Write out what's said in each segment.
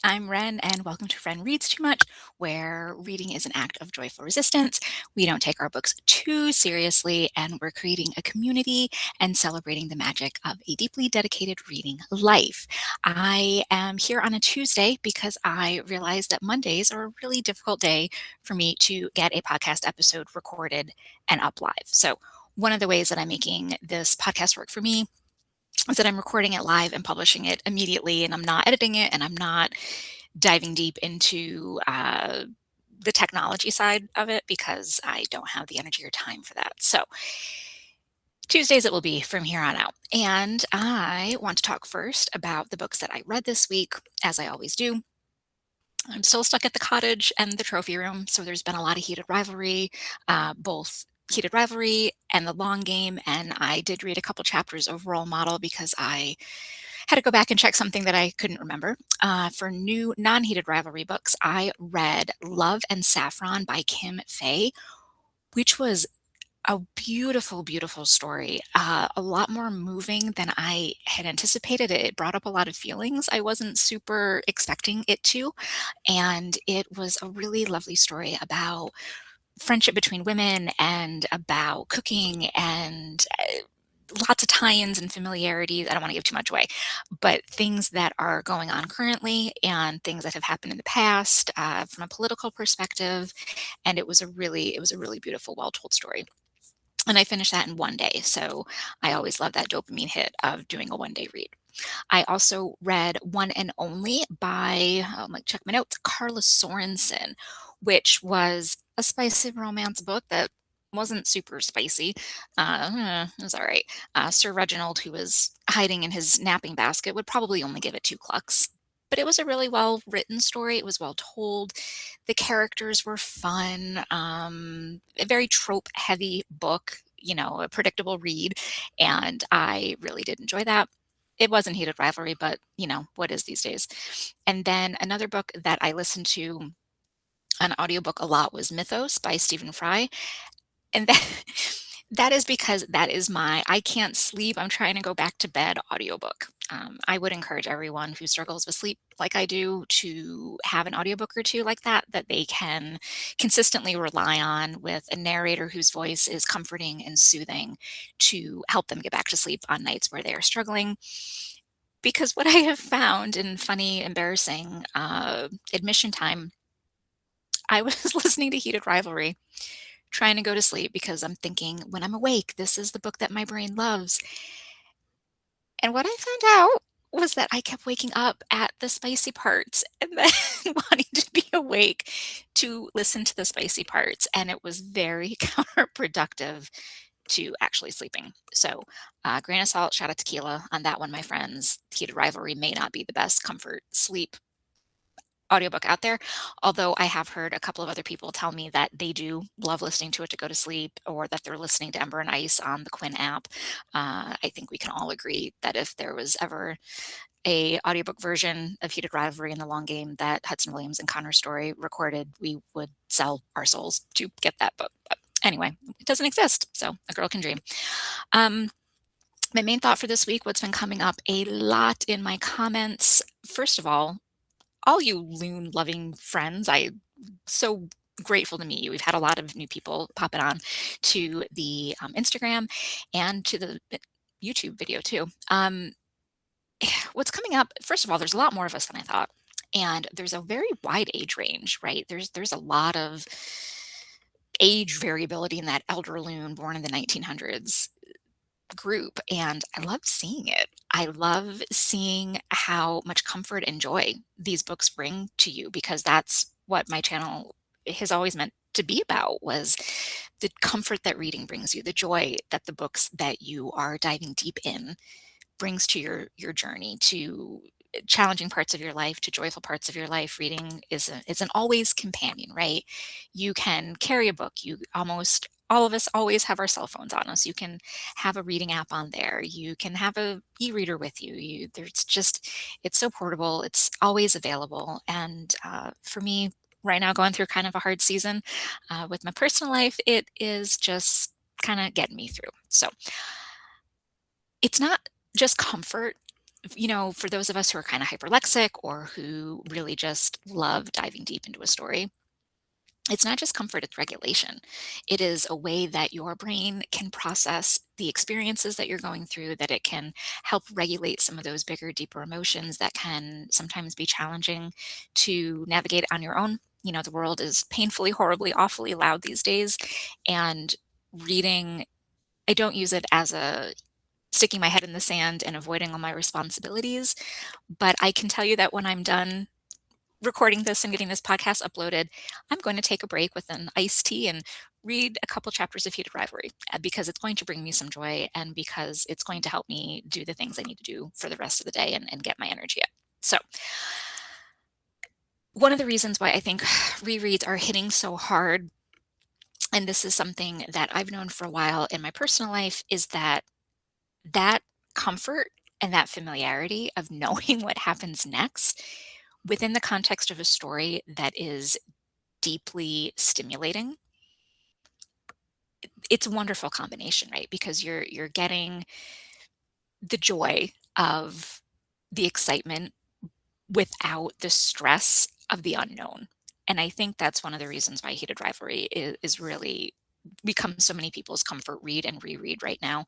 I'm Ren, and welcome to Ren Reads Too Much, where reading is an act of joyful resistance. We don't take our books too seriously, and we're creating a community and celebrating the magic of a deeply dedicated reading life. I am here on a Tuesday because I realized that Mondays are a really difficult day for me to get a podcast episode recorded and up live. So, one of the ways that I'm making this podcast work for me is that I'm recording it live and publishing it immediately, and I'm not editing it, and I'm not diving deep into the technology side of it because I don't have the energy or time for that. So, Tuesdays it will be from here on out. And I want to talk first about the books that I read this week, as I always do. I'm still stuck at the cottage and the trophy room, so there's been a lot of heated rivalry, both heated rivalry and the long game. And I did read a couple chapters of Role Model because I had to go back and check something that I couldn't remember. For new non-heated rivalry books, I read Love and Saffron by Kim Fay, which was a beautiful, beautiful story. A lot more moving than I had anticipated. It brought up a lot of feelings I wasn't super expecting it to. And it was a really lovely story about friendship between women and about cooking and lots of tie-ins and familiarities. I don't want to give too much away, but things that are going on currently and things that have happened in the past from a political perspective. And it was a really beautiful, well-told story. And I finished that in one day. So I always love that dopamine hit of doing a one-day read. I also read One and Only by, I'm like check my notes, Carla Sorensen, which was a spicy romance book that wasn't super spicy. It was all right. Sir Reginald, who was hiding in his napping basket, would probably only give it 2 clucks. But it was a really well written story. It was well told. The characters were fun. A very trope heavy book, a predictable read. And I really did enjoy that. It wasn't heated rivalry, but what is these days? And then another book that I listened to an audiobook a lot was Mythos by Stephen Fry. And that that is because that is my I can't sleep, I'm trying to go back to bed audiobook. I would encourage everyone who struggles with sleep like I do to have an audiobook or two like that they can consistently rely on with a narrator whose voice is comforting and soothing to help them get back to sleep on nights where they are struggling. Because what I have found in funny, embarrassing admission time, I was listening to Heated Rivalry trying to go to sleep because I'm thinking, when I'm awake, this is the book that my brain loves. And what I found out was that I kept waking up at the spicy parts and then wanting to be awake to listen to the spicy parts. And it was very counterproductive to actually sleeping. So, grain of salt, shot of tequila on that one, my friends. Heated Rivalry may not be the best comfort sleep audiobook out there, although I have heard a couple of other people tell me that they do love listening to it to go to sleep or that they're listening to Ember and Ice on the Quinn app. I think we can all agree that if there was ever a audiobook version of Heated Rivalry in the long game that Hudson Williams and Connor Story recorded, we would sell our souls to get that book. But anyway, it doesn't exist, so a girl can dream. My main thought for this week, what's been coming up a lot in my comments, first of all you loon loving friends, I so grateful to meet you. We've had a lot of new people popping on to the Instagram and to the YouTube video too. What's coming up? First of all, there's a lot more of us than I thought, and there's a very wide age range. Right? There's a lot of age variability in that elder loon born in the 1900s group, and I love seeing it. I love seeing how much comfort and joy these books bring to you because that's what my channel has always meant to be about was the comfort that reading brings you, the joy that the books that you are diving deep in brings to your journey, to challenging parts of your life, to joyful parts of your life. Reading is an always companion, right? You can carry a book. You almost all of us always have our cell phones on us. You can have a reading app on there. You can have a e-reader with you. There's just it's so portable. It's always available. And for me, right now, going through kind of a hard season with my personal life, it is just kind of getting me through. So it's not just comfort For those of us who are kind of hyperlexic or who really just love diving deep into a story, it's not just comfort, it's regulation. It is a way that your brain can process the experiences that you're going through, that it can help regulate some of those bigger, deeper emotions that can sometimes be challenging to navigate on your own. The world is painfully, horribly, awfully loud these days. And reading, I don't use it as a sticking my head in the sand and avoiding all my responsibilities. But I can tell you that when I'm done recording this and getting this podcast uploaded, I'm going to take a break with an iced tea and read a couple chapters of Heated Rivalry because it's going to bring me some joy and because it's going to help me do the things I need to do for the rest of the day and get my energy up. So, one of the reasons why I think rereads are hitting so hard, and this is something that I've known for a while in my personal life, is that comfort and that familiarity of knowing what happens next within the context of a story that is deeply stimulating. It's a wonderful combination, right? Because you're getting the joy of the excitement without the stress of the unknown. And I think that's one of the reasons why Heated Rivalry is really become so many people's comfort read and reread right now.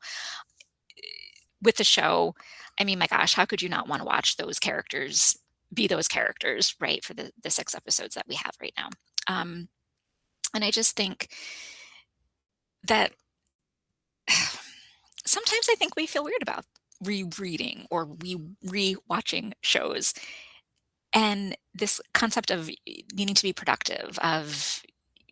With the show, I mean, my gosh, how could you not want to watch those characters be those characters, right? For the 6 episodes that we have right now. Um, and I just think that sometimes I think we feel weird about rereading or re-watching shows. And this concept of needing to be productive, of,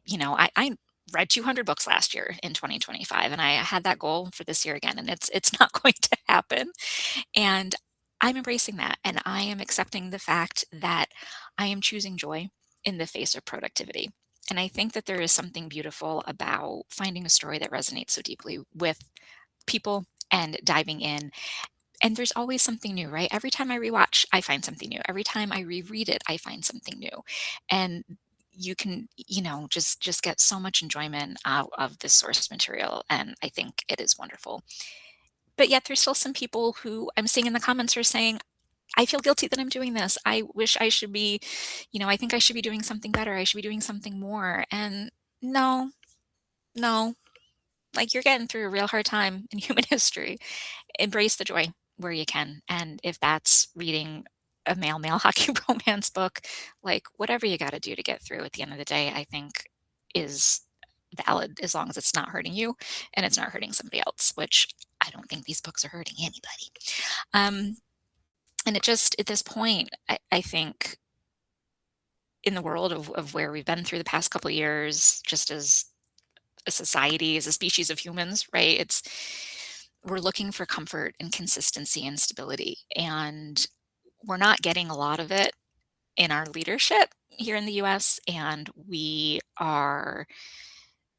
I read 200 books last year in 2025, and I had that goal for this year again, and it's not going to happen. And I'm embracing that, and I am accepting the fact that I am choosing joy in the face of productivity. And I think that there is something beautiful about finding a story that resonates so deeply with people and diving in. And there's always something new, right? Every time I rewatch, I find something new. Every time I reread it, I find something new. And you can, just get so much enjoyment out of this source material. And I think it is wonderful. But yet there's still some people who I'm seeing in the comments are saying, I feel guilty that I'm doing this. I wish I should be, I think I should be doing something better. I should be doing something more. And no, no, like you're getting through a real hard time in human history. Embrace the joy where you can. And if that's reading a male hockey romance book, like whatever you got to do to get through at the end of the day, I think is valid as long as it's not hurting you and it's not hurting somebody else, which I don't think these books are hurting anybody. Um, and it just, at this point, I think in the world of where we've been through the past couple of years, just as a society, as a species of humans, right? We're looking for comfort and consistency and stability. And we're not getting a lot of it in our leadership here in the US. And we are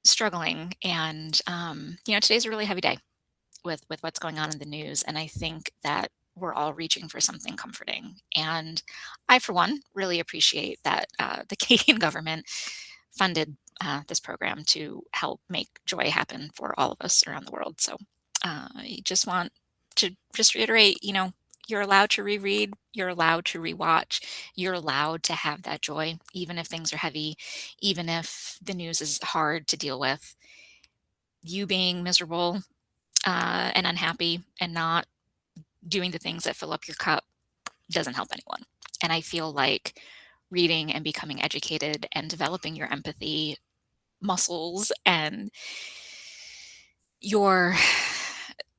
struggling. And, today's a really heavy day with what's going on in the news. And I think that we're all reaching for something comforting. And I, for one, really appreciate that the Canadian government funded this program to help make joy happen for all of us around the world. So I just want to just reiterate, you're allowed to reread, you're allowed to rewatch, you're allowed to have that joy, even if things are heavy, even if the news is hard to deal with. You being miserable and unhappy and not doing the things that fill up your cup doesn't help anyone. And I feel like reading and becoming educated and developing your empathy muscles and your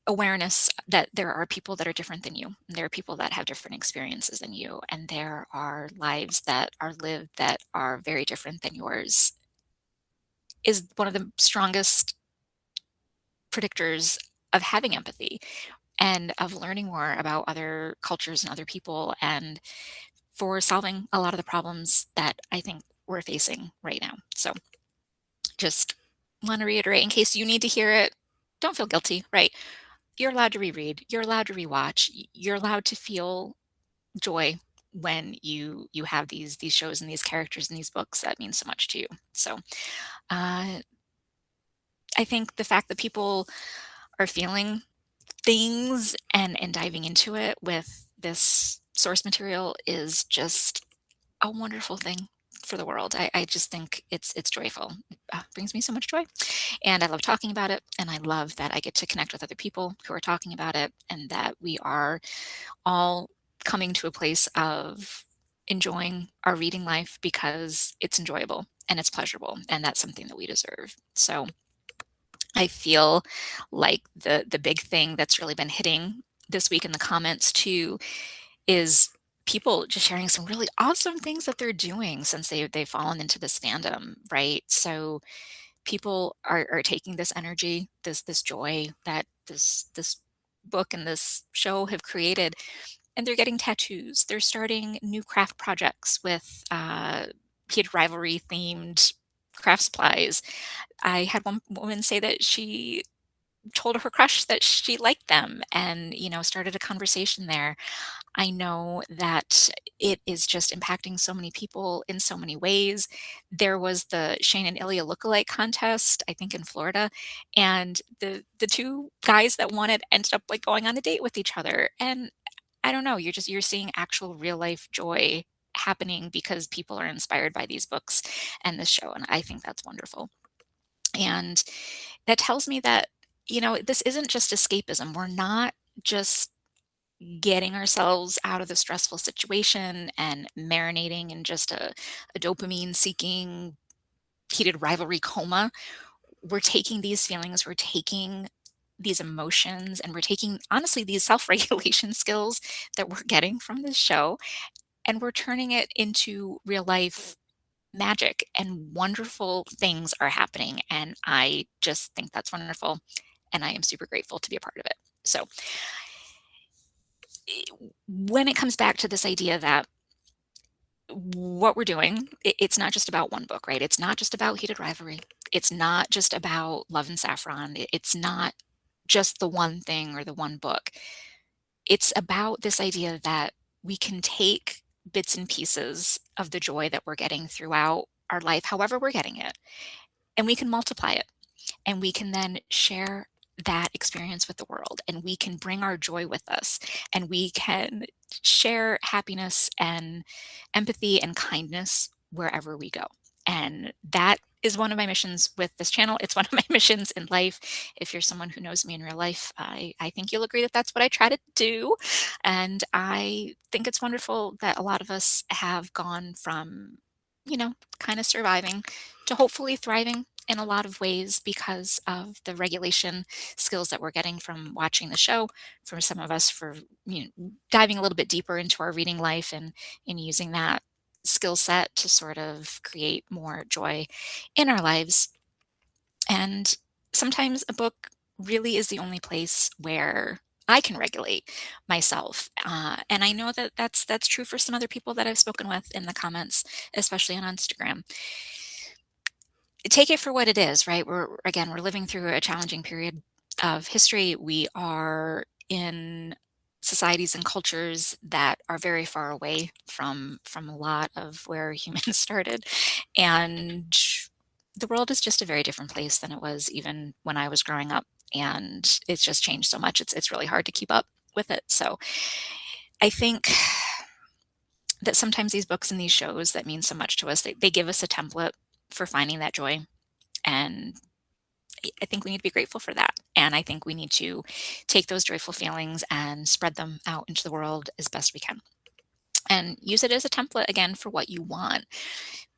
awareness that there are people that are different than you. There are people that have different experiences than you, and there are lives that are lived that are very different than yours, is one of the strongest predictors of having empathy and of learning more about other cultures and other people, and for solving a lot of the problems that I think we're facing right now. So just want to reiterate, in case you need to hear it, don't feel guilty, right? You're allowed to reread, you're allowed to rewatch, you're allowed to feel joy when you have these shows and these characters and these books that mean so much to you. So uh, I think the fact that people are feeling things and diving into it with this source material is just a wonderful thing for the world. I just think it's joyful. It brings me so much joy. And I love talking about it. And I love that I get to connect with other people who are talking about it and that we are all coming to a place of enjoying our reading life because it's enjoyable and it's pleasurable. And that's something that we deserve. So I feel like the big thing that's really been hitting this week in the comments too is people just sharing some really awesome things that they're doing since they've fallen into this fandom, right? So people are taking this energy, this joy that this book and this show have created, and they're getting tattoos. They're starting new craft projects with heated rivalry themed craft supplies. I had one woman say that she told her crush that she liked them and started a conversation there. I know that it is just impacting so many people in so many ways. There was the Shane and Ilya lookalike contest, I think in Florida, and the two guys that won it ended up like going on a date with each other. And I don't know, you're seeing actual real life joy happening because people are inspired by these books and this show, and I think that's wonderful. And that tells me that, this isn't just escapism. We're not just getting ourselves out of the stressful situation and marinating in just a dopamine seeking heated rivalry coma. We're taking these feelings, we're taking these emotions, and we're taking, honestly, these self regulation skills that we're getting from this show, and we're turning it into real life magic, and wonderful things are happening. And I just think that's wonderful. And I am super grateful to be a part of it. So, when it comes back to this idea that what we're doing, it's not just about one book, right? It's not just about heated rivalry. It's not just about Love and Saffron. It's not just the one thing or the one book. It's about this idea that we can take bits and pieces of the joy that we're getting throughout our life, however we're getting it, and we can multiply it. And we can then share that experience with the world, and we can bring our joy with us, and we can share happiness and empathy and kindness wherever we go. And that is one of my missions with this channel. It's one of my missions in life. If you're someone who knows me in real life, I think you'll agree that that's what I try to do. And I think it's wonderful that a lot of us have gone from, kind of surviving to hopefully thriving in a lot of ways because of the regulation skills that we're getting from watching the show. For some of us, for diving a little bit deeper into our reading life and using that skill set to sort of create more joy in our lives. And sometimes a book really is the only place where I can regulate myself, and I know that that's true for some other people that I've spoken with in the comments, especially on Instagram. Take it for what it is, right? We're living through a challenging period of history. We are in societies and cultures that are very far away from a lot of where humans started, and the world is just a very different place than it was even when I was growing up, and it's just changed so much. It's really hard to keep up with it. So I think that sometimes these books and these shows that mean so much to us, they give us a template for finding that joy, and I think we need to be grateful for that. And I think we need to take those joyful feelings and spread them out into the world as best we can. And use it as a template again for what you want.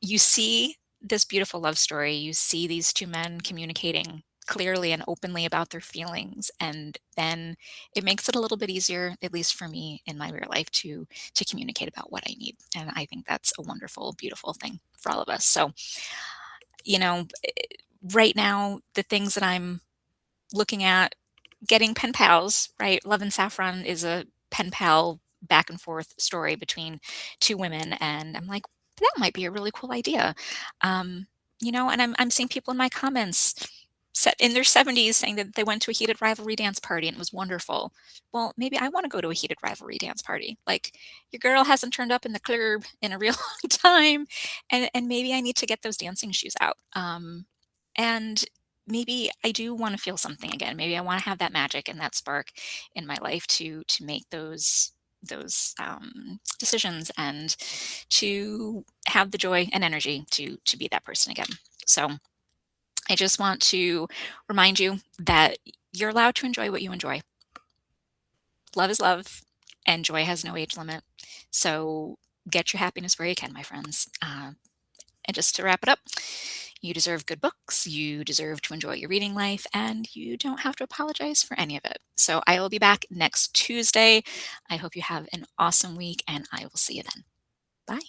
You see this beautiful love story, you see these two men communicating clearly and openly about their feelings, and then it makes it a little bit easier, at least for me in my real life, to communicate about what I need. And I think that's a wonderful, beautiful thing for all of us. So, you know, right now, the things that I'm looking at getting pen pals, right? Love and Saffron is a pen pal back and forth story between two women, and I'm like, that might be a really cool idea. Um, and I'm seeing people in my comments set in their 70s saying that they went to a heated rivalry dance party and it was wonderful. Well, maybe I want to go to a heated rivalry dance party. Like, your girl hasn't turned up in the club in a real long time, and maybe I need to get those dancing shoes out. And maybe I do want to feel something again. Maybe I want to have that magic and that spark in my life to make those decisions and to have the joy and energy to be that person again. So I just want to remind you that you're allowed to enjoy what you enjoy. Love is love, and joy has no age limit. So get your happiness where you can, my friends. And just to wrap it up, you deserve good books, you deserve to enjoy your reading life, and you don't have to apologize for any of it. So I will be back next Tuesday. I hope you have an awesome week, and I will see you then. Bye.